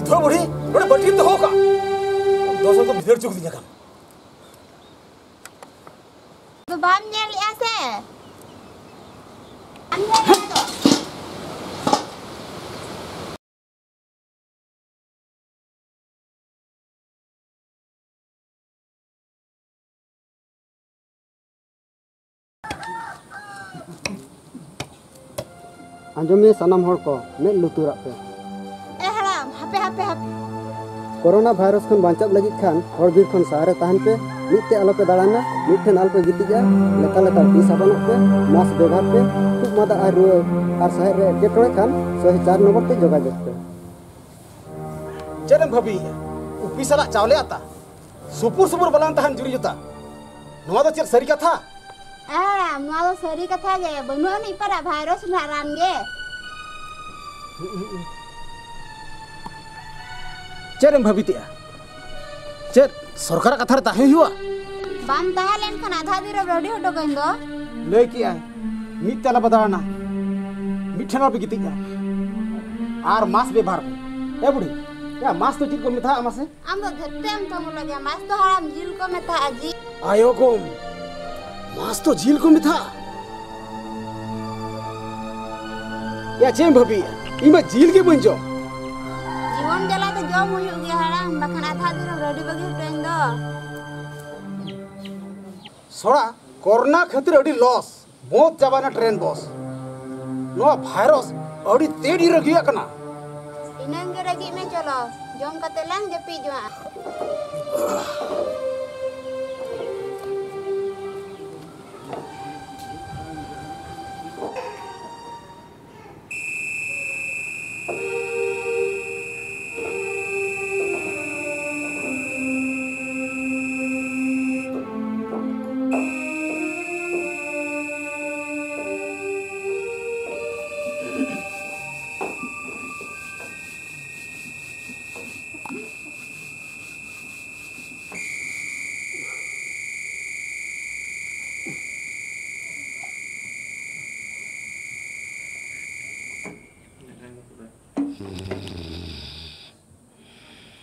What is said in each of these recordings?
विधवा बुढ़ी नोड़े बटी तो होगा दोस्तों को भितर चुक दिया काम तो बाम नेल ऐसे आंजोमे सनाम हर को में लुतुरा पे ए हराम हापे हापे हापे कोरोना वायरस खन बांचाव लगी खान हर बीर खन सहारे तहन पे मिट्टे आलो पे दाड़ाना मिट्ठेन आल पे गितिजा लेता लेता टी साबन पे मास्क व्यवहार पे खूब मादा और शहर रे केटोड़े खान 104 नंबर ते जोगाजोग पे चरम भाभी उपी साला चावले आता सुपुर सुपुर बलान तहन जुरी जुता नवा तो चेर सरी कथा हराम नवा सरी कथा गे बनुआ नि परा वायरस ना रान गे चरम भाभी तिया चेर सरकार कथा रे ताहे हुआ बाम ताहे लेन खन आधा दिन रेडी हटो गइन दो लय किया मिट तला बदाना मिठना पे गितिया आर मास व्यवहार पे ए बुढ़ी या मास तो चित को मिथा आमासे आम तो धत्तेम तमु लगे मास तो हराम जिल को मेथा आजी आयो कोम मास तो झील को मिथा या चेम भाभी इमा झील के बन जो जीवन जला तो जम हुई गया हराम बखन आधा दिन रेडी बगे ट्रेन दो सोड़ा कोरोना खातिर अड़ी लॉस बहुत चाबाना ट्रेन बॉस नो वायरस अड़ी तेड़ी रगिया कना इनन के रगी में चलो जम कते लांग जपी जवा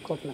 कोटना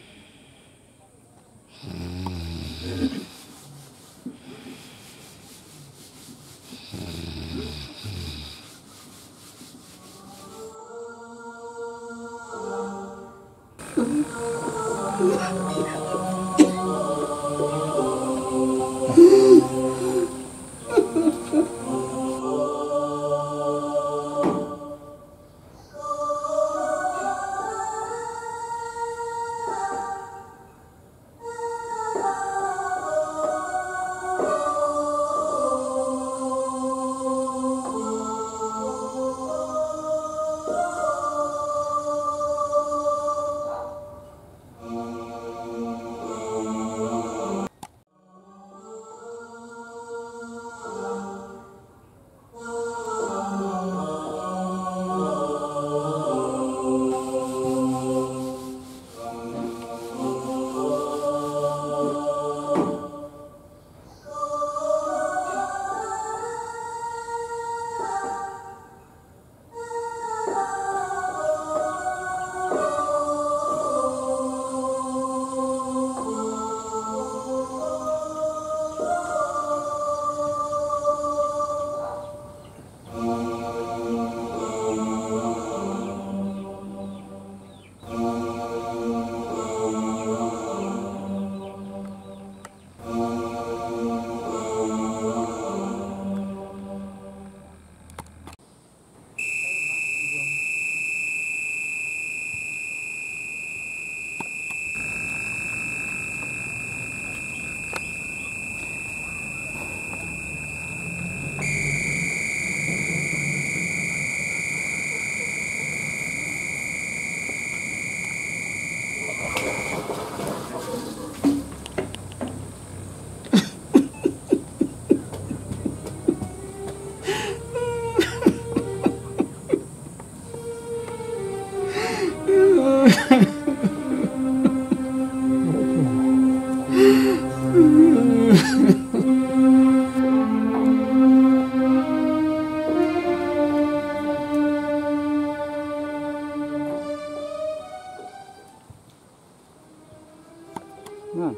हाँ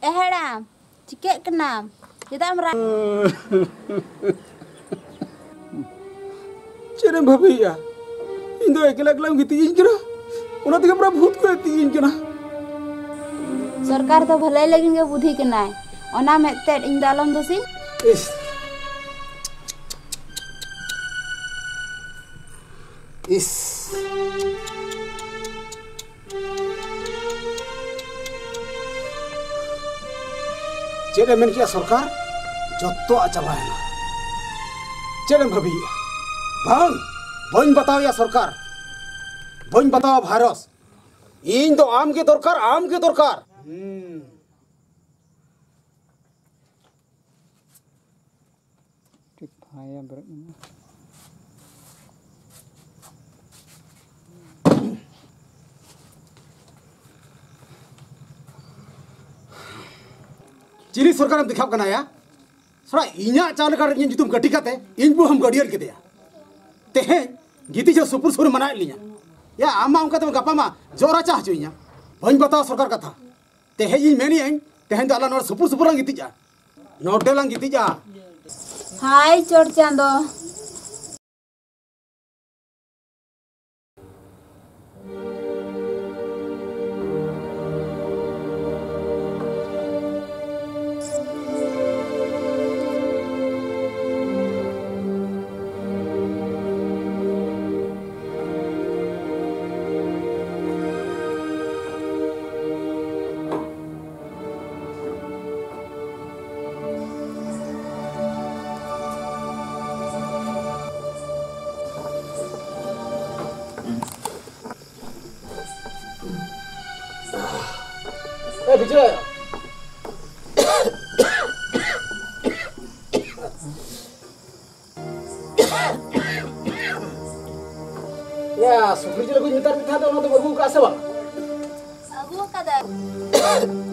Ehera, cikek kenam. Kita merah. चेरे भाभी या इन दो एकला एकला गीती इंजना उना दिखे पूरा भूत को एती इंजना सरकार तो भलाई लेकिन के बुद्धि के नाय ओना में ते इन दालम दोसी इस इस चेरे मन किया सरकार जत्तो आचाबा है ना चेरे भाभी भांग बन बताओ या सरकार बन बताओ भारत इन तो आम के दरकार ठीक भाया बर चीनी सरकार दिखाव करना या थोड़ा इन्या चाल कर इन जुतुम गटी काते इन बु हम गडियल के दिया तेहे गीती जो सुपुर सुर मना लिया या आमा उनका तो गपा मा जोरा चाह जुइया भइन बताओ सरकार कथा तेहे इन मेनी आइन तेहे तो अला नोर सुपुर सुपुर लंग गीती जा नोटे लंग गीती जा हाय चोर चांदो ए विजय या सुखरी जी कुछ मितर था तो ना तो बबू का सेवा अबू कदर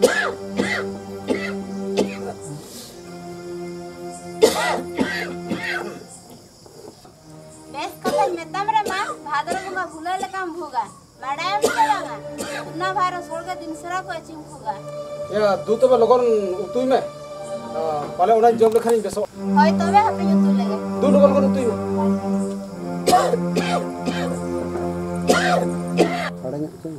बेस कथा मेतम रे मां भादर बुंगा भूला लेकाम भोगा मैडम चलागा उतना भारो सोलगा दिन सरा को अचिम होगा या दूत बा लगन उतुई में पाले उना जॉब लेखानी बेसो होय तबे हपे जुतु लेगे दू लगन कर उतुई में ada nyak ceng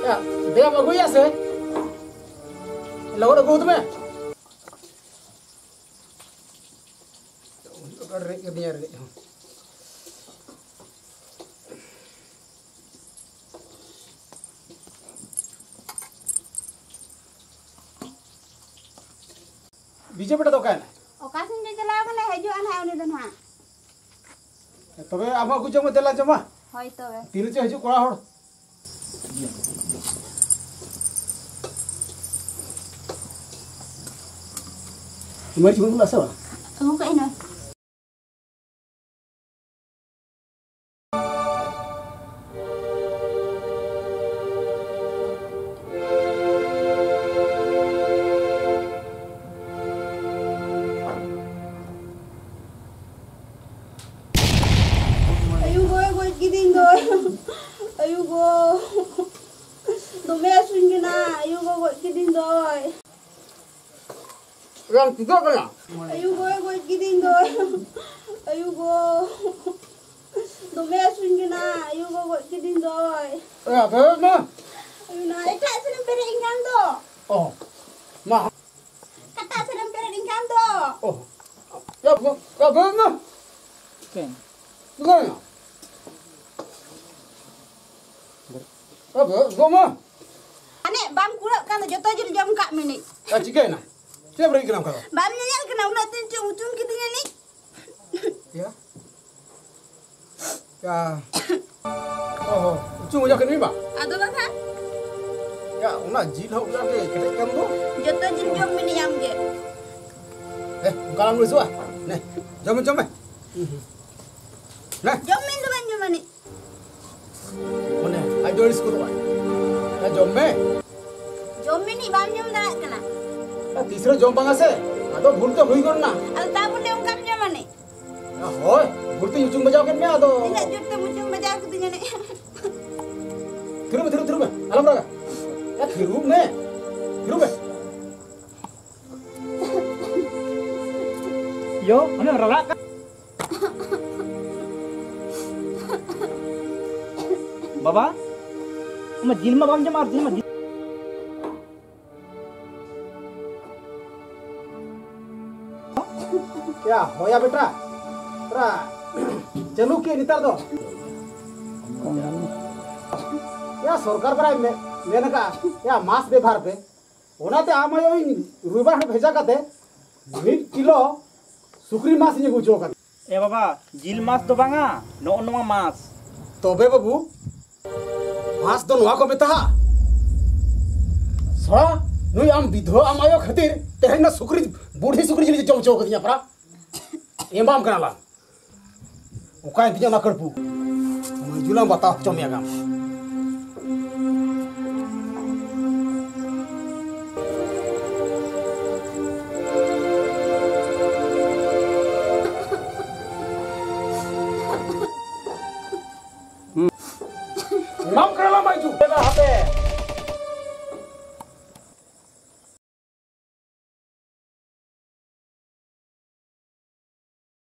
या देव अगुया से लगन गोद में कर रे के दिया रे बीजे बेटा तो कहना ओकासन जे चलाव कने हजू आना उनी दन हा तबे आमा को जमा देला जमा होय तबे तीन चे हजू कोड़ा होड़ मर जीवन बुला सवा aku ke ini ayo gue kidding doy ayo dome asun gina ayo gue kidding doy yang tiga kaya ayo gue kidding doy ayo dome asun gina ayo gue kidding doy ya bener ayo na eta senang pere ingkang do oh mah kata senang pere ingkang do oh ya bener Ken. Bukan. Apa? Goma. ane bam kulak kan joto jil jam kak mini Cika na. Siapa beri kenam kau? bam nyanyal kena ulah tincu ujung kitanya ni Ya. Ya. Oh, ujung ujung kini ba? ado bang Ya, una jil hau ujung ke kedai kamu tu. joto jil jam mini yang ge Kalau mulai suah. Nih, jom. Nah, jam min tu banyu mani mana? Ayo di sekolah. Ya jom me. jam mini bam nyum dah kena तीसरे job पंगा से आदो भूलते हुई करना al tabu de ungkap jam mani होय भूलते यूचुंग बजाओ कर मैं आदो tidak jotte mucung baca kitanya ni Thiru में अलम रहा या थिरु में Yo, mana rala kan? Baba, ma jilma bam jam ar jilma. क्या होया बेटा तेरा चलू के नितर दो या सरकार पर मैंने कहा या मास व्यवहार पे ओनाते आमायो रुबा भेजा काते 1 किलो सुक्री मास ये बुझो का Eh baba, jil mas do banga, no mas. तबे बाबू मास दो नवा को बेता सड़ा नुई आम विधवा आमायो खातिर तेहन ना सुक्री बूढ़ी सुक्री जिली जम चौक दिया परा एमाम कनाला उकाय दिया ना करपू मजुला बता चमिया गाम एमाम कनाला माइजू बेटा हाथे